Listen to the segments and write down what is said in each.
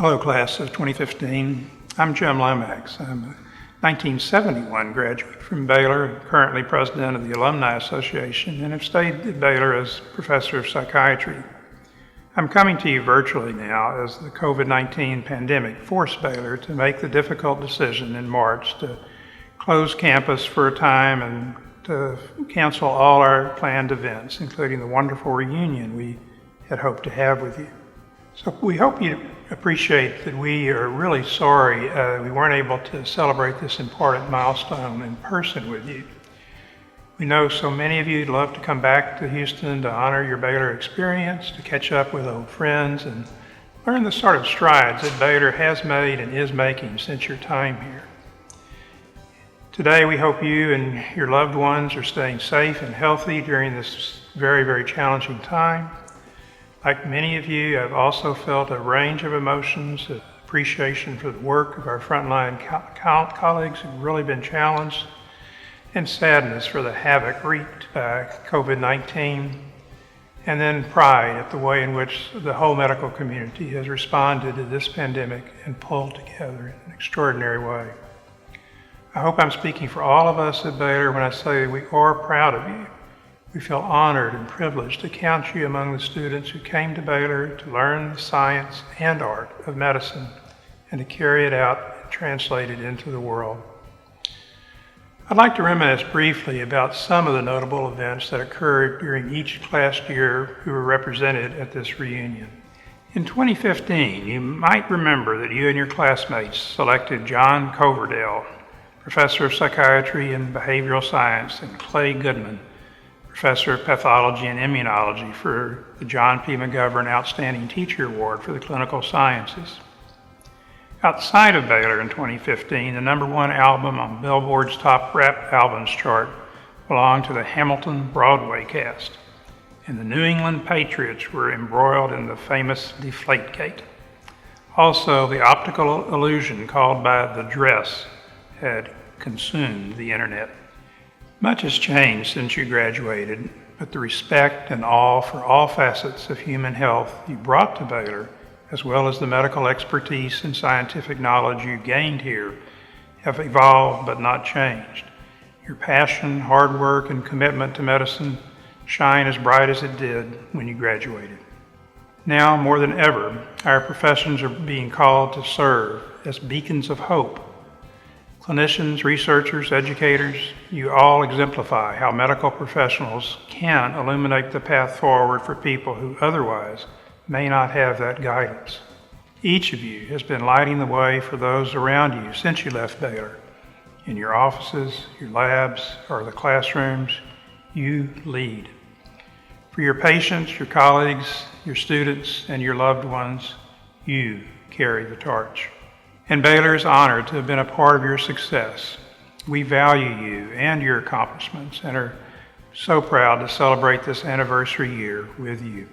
Hello, class of 2015. I'm Jim Lomax. I'm a 1971 graduate from Baylor, currently president of the Alumni Association, and have stayed at Baylor as professor of psychiatry. I'm coming to you virtually now as the COVID-19 pandemic forced Baylor to make the difficult decision in March to close campus for a time and to cancel all our planned events, including the wonderful reunion we had hoped to have with you. So we hope you appreciate that we are really sorry we weren't able to celebrate this important milestone in person with you. We know so many of you would love to come back to Houston to honor your Baylor experience, to catch up with old friends, and learn the sort of strides that Baylor has made and is making since your time here. Today, we hope you and your loved ones are staying safe and healthy during this very, very challenging time. Like many of you, I've also felt a range of emotions, appreciation for the work of our frontline colleagues who've really been challenged, and sadness for the havoc wreaked by COVID-19, and then pride at the way in which the whole medical community has responded to this pandemic and pulled together in an extraordinary way. I hope I'm speaking for all of us at Baylor when I say we are proud of you. We feel honored and privileged to count you among the students who came to Baylor to learn the science and art of medicine and to carry it out and translate it into the world. I'd like to reminisce briefly about some of the notable events that occurred during each class year who were represented at this reunion. In 2015, you might remember that you and your classmates selected John Coverdale, professor of psychiatry and behavioral science, and Clay Goodman, professor of pathology and immunology, for the John P. McGovern Outstanding Teacher Award for the Clinical Sciences. Outside of Baylor in 2015, the #1 album on Billboard's Top Rap Albums chart belonged to the Hamilton Broadway cast, and the New England Patriots were embroiled in the famous Deflategate. Also, the optical illusion called by The Dress had consumed the internet. Much has changed since you graduated, but the respect and awe for all facets of human health you brought to Baylor, as well as the medical expertise and scientific knowledge you gained here, have evolved but not changed. Your passion, hard work, and commitment to medicine shine as bright as it did when you graduated. Now, more than ever, our professions are being called to serve as beacons of hope. Clinicians, researchers, educators, you all exemplify how medical professionals can illuminate the path forward for people who otherwise may not have that guidance. Each of you has been lighting the way for those around you since you left Baylor. In your offices, your labs, or the classrooms, you lead. For your patients, your colleagues, your students, and your loved ones, you carry the torch. And Baylor is honored to have been a part of your success. We value you and your accomplishments and are so proud to celebrate this anniversary year with you.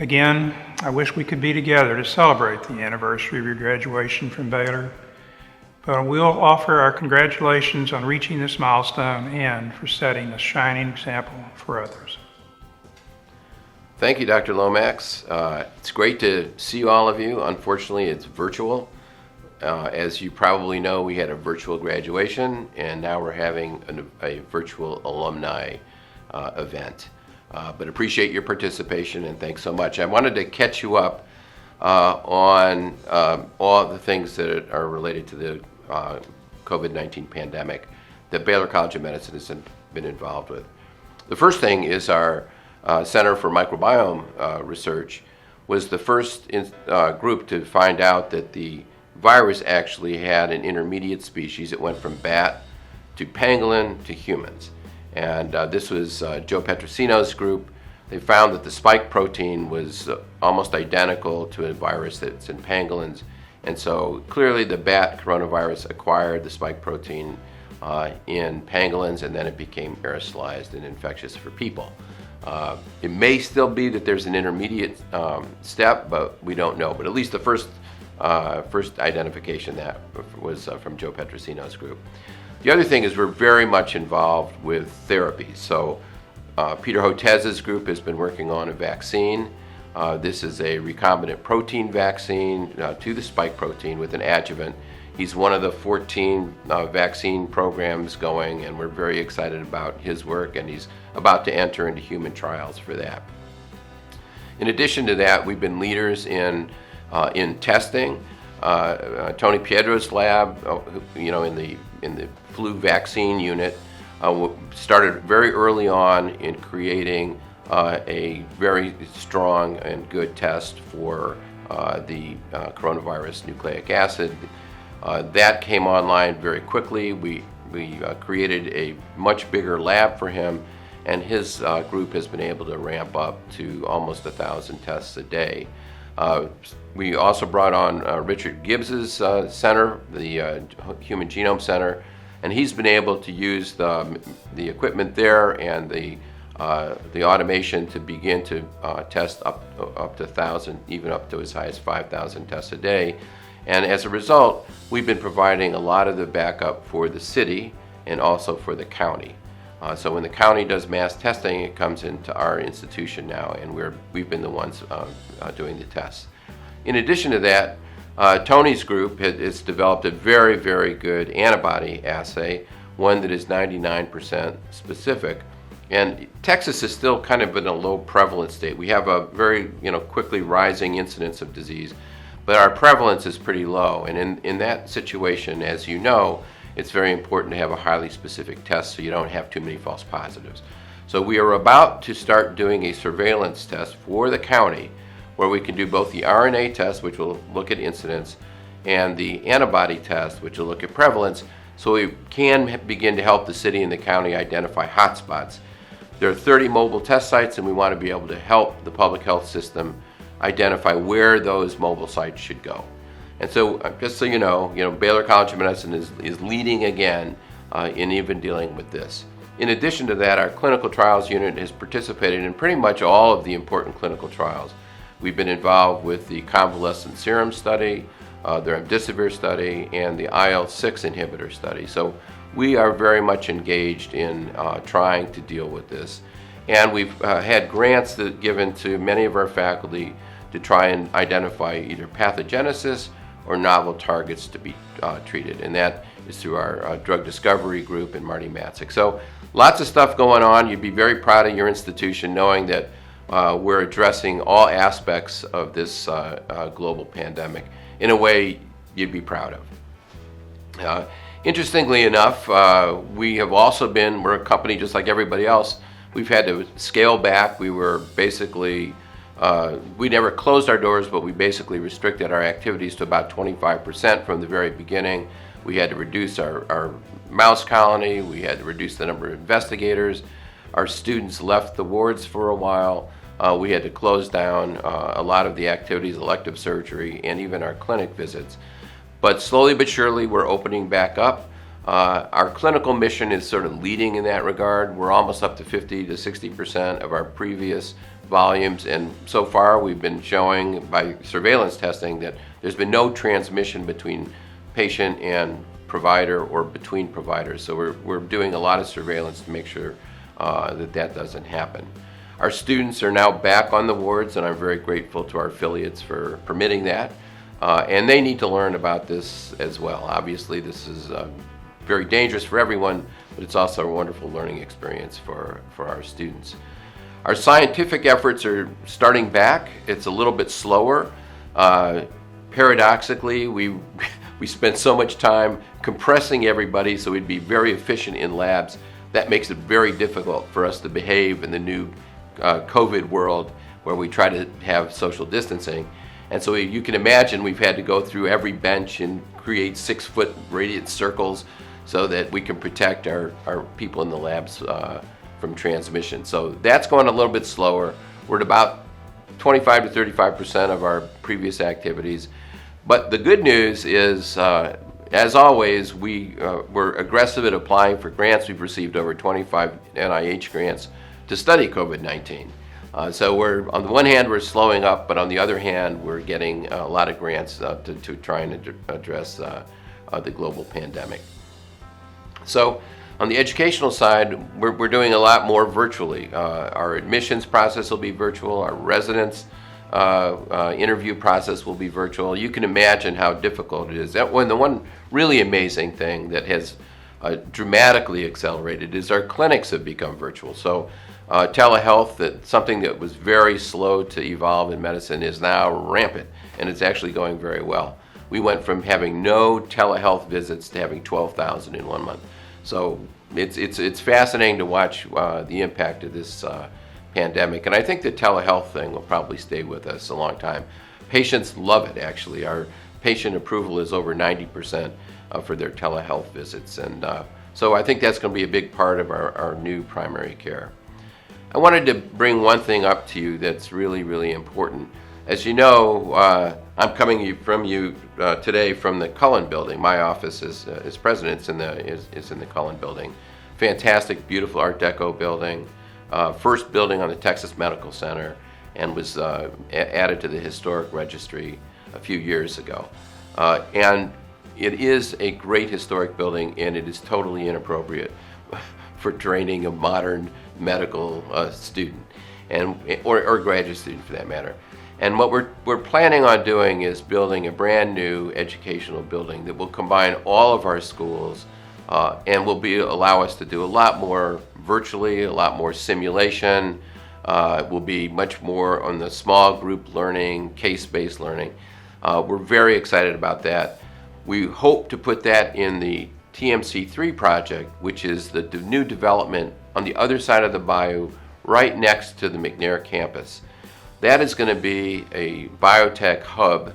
Again, I wish we could be together to celebrate the anniversary of your graduation from Baylor, but we'll offer our congratulations on reaching this milestone and for setting a shining example for others. Thank you, Dr. Lomax. It's great to see all of you. Unfortunately, it's virtual. As you probably know, we had a virtual graduation, and now we're having a virtual alumni event. But appreciate your participation, and thanks so much. I wanted to catch you up on all the things that are related to the COVID-19 pandemic that Baylor College of Medicine has been involved with. The first thing is our Center for Microbiome Research was the first group to find out that the virus actually had an intermediate species. It went from bat to pangolin to humans. And this was Joe Petrosino's group. They found that the spike protein was almost identical to a virus that's in pangolins. And so clearly the bat coronavirus acquired the spike protein in pangolins, and then it became aerosolized and infectious for people. It may still be that there's an intermediate step, but we don't know. But at least the first identification that was from Joe Petrosino's group. The other thing is we're very much involved with therapies. So Peter Hotez's group has been working on a vaccine. This is a recombinant protein vaccine to the spike protein with an adjuvant. He's one of the 14 vaccine programs going, and we're very excited about his work, and he's about to enter into human trials for that. In addition to that, we've been leaders in testing. Tony Piedro's lab, in the flu vaccine unit, started very early on in creating a very strong and good test for the coronavirus nucleic acid. That came online very quickly. We created a much bigger lab for him, and his group has been able to ramp up to almost 1,000 tests a day. We also brought on Richard Gibbs's center, the Human Genome Center, and he's been able to use the equipment there and the automation to begin to test up to 1,000, even up to as high as 5,000 tests a day. And as a result, we've been providing a lot of the backup for the city and also for the county. So when the county does mass testing, it comes into our institution now, and we've been the ones doing the tests. In addition to that, Tony's group has developed a very, very good antibody assay, one that is 99% specific. And Texas is still kind of in a low prevalence state. We have a very quickly rising incidence of disease, but our prevalence is pretty low. And in that situation, as you know, it's very important to have a highly specific test so you don't have too many false positives. So we are about to start doing a surveillance test for the county where we can do both the RNA test, which will look at incidence, and the antibody test, which will look at prevalence, so we can begin to help the city and the county identify hotspots. There are 30 mobile test sites, and we want to be able to help the public health system identify where those mobile sites should go. And so, just so you know, Baylor College of Medicine is leading again in even dealing with this. In addition to that, our clinical trials unit has participated in pretty much all of the important clinical trials. We've been involved with the convalescent serum study, the remdesivir study, and the IL-6 inhibitor study. So we are very much engaged in trying to deal with this. And we've had grants given to many of our faculty to try and identify either pathogenesis or novel targets to be treated. And that is through our drug discovery group and Marty Matzik. So lots of stuff going on. You'd be very proud of your institution knowing that we're addressing all aspects of this global pandemic in a way you'd be proud of. Interestingly enough, we're a company just like everybody else. We've had to scale back. We were basically, we never closed our doors, but we basically restricted our activities to about 25% from the very beginning. We had to reduce our mouse colony. We had to reduce the number of investigators. Our students left the wards for a while. We had to close down a lot of the activities, elective surgery, and even our clinic visits. But slowly but surely, we're opening back up. Our clinical mission is sort of leading in that regard. We're almost up to 50 to 60% of our previous volumes, and so far we've been showing by surveillance testing that there's been no transmission between patient and provider or between providers. So we're doing a lot of surveillance to make sure that doesn't happen. Our students are now back on the wards, and I'm very grateful to our affiliates for permitting that. And they need to learn about this as well. Obviously, this is very dangerous for everyone, but it's also a wonderful learning experience for our students. Our scientific efforts are starting back. It's a little bit slower. Paradoxically, we spent so much time compressing everybody so we'd be very efficient in labs. That makes it very difficult for us to behave in the new COVID world where we try to have social distancing. And so you can imagine we've had to go through every bench and create 6-foot radius circles so that we can protect our people in the labs from transmission. So that's going a little bit slower. We're at about 25 to 35% of our previous activities. But the good news is, as always, we're aggressive at applying for grants. We've received over 25 NIH grants to study COVID-19. So on the one hand, we're slowing up, but on the other hand, we're getting a lot of grants to try and address the global pandemic. So on the educational side, we're doing a lot more virtually. Our admissions process will be virtual. Our residence interview process will be virtual. You can imagine how difficult it is. The one really amazing thing that has dramatically accelerated is our clinics have become virtual. So telehealth, that something that was very slow to evolve in medicine, is now rampant, and it's actually going very well. We went from having no telehealth visits to having 12,000 in 1 month. So it's fascinating to watch the impact of this pandemic, and I think the telehealth thing will probably stay with us a long time. Patients love it, actually. Our patient approval is over 90% for their telehealth visits, and so I think that's going to be a big part of our new primary care. I wanted to bring one thing up to you that's really, really important. As you know, I'm coming from you today from the Cullen building. My office is president is in the Cullen building. Fantastic, beautiful Art Deco building. First building on the Texas Medical Center, and was added to the historic registry a few years ago. And it is a great historic building, and it is totally inappropriate for training a modern medical student, or graduate student for that matter. And what we're planning on doing is building a brand new educational building that will combine all of our schools and will allow us to do a lot more virtually, a lot more simulation. Will be much more on the small group learning, case-based learning. We're very excited about that. We hope to put that in the TMC3 project, which is the new development on the other side of the bayou, right next to the McNair campus. That is going to be a biotech hub.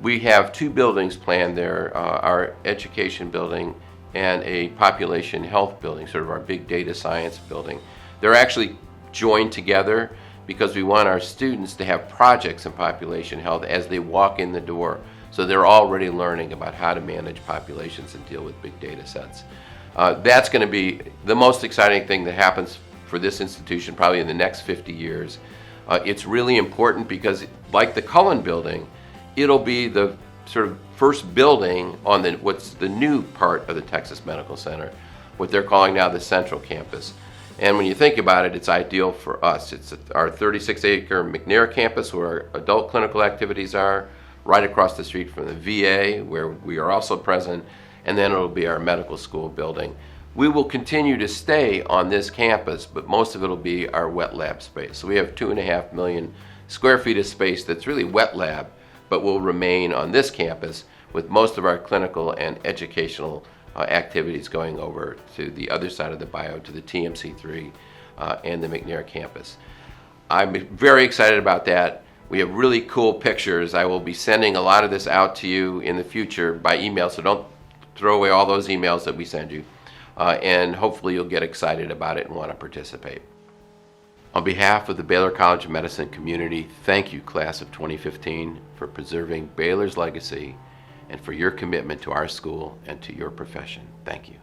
We have 2 buildings planned there, our education building and a population health building, sort of our big data science building. They're actually joined together because we want our students to have projects in population health as they walk in the door. So they're already learning about how to manage populations and deal with big data sets. That's going to be the most exciting thing that happens for this institution probably in the next 50 years. It's really important because, like the Cullen building, it'll be the sort of first building on what's the new part of the Texas Medical Center, what they're calling now the Central Campus. And when you think about it, it's ideal for us. It's our 36-acre McNair campus where our adult clinical activities are, right across the street from the VA where we are also present, and then it'll be our medical school building. We will continue to stay on this campus, but most of it will be our wet lab space. So we have 2.5 million square feet of space that's really wet lab, but will remain on this campus with most of our clinical and educational activities going over to the other side of the bayou, to the TMC3 and the McNair campus. I'm very excited about that. We have really cool pictures. I will be sending a lot of this out to you in the future by email, so don't throw away all those emails that we send you. And hopefully you'll get excited about it and want to participate. On behalf of the Baylor College of Medicine community, thank you, class of 2015, for preserving Baylor's legacy and for your commitment to our school and to your profession. Thank you.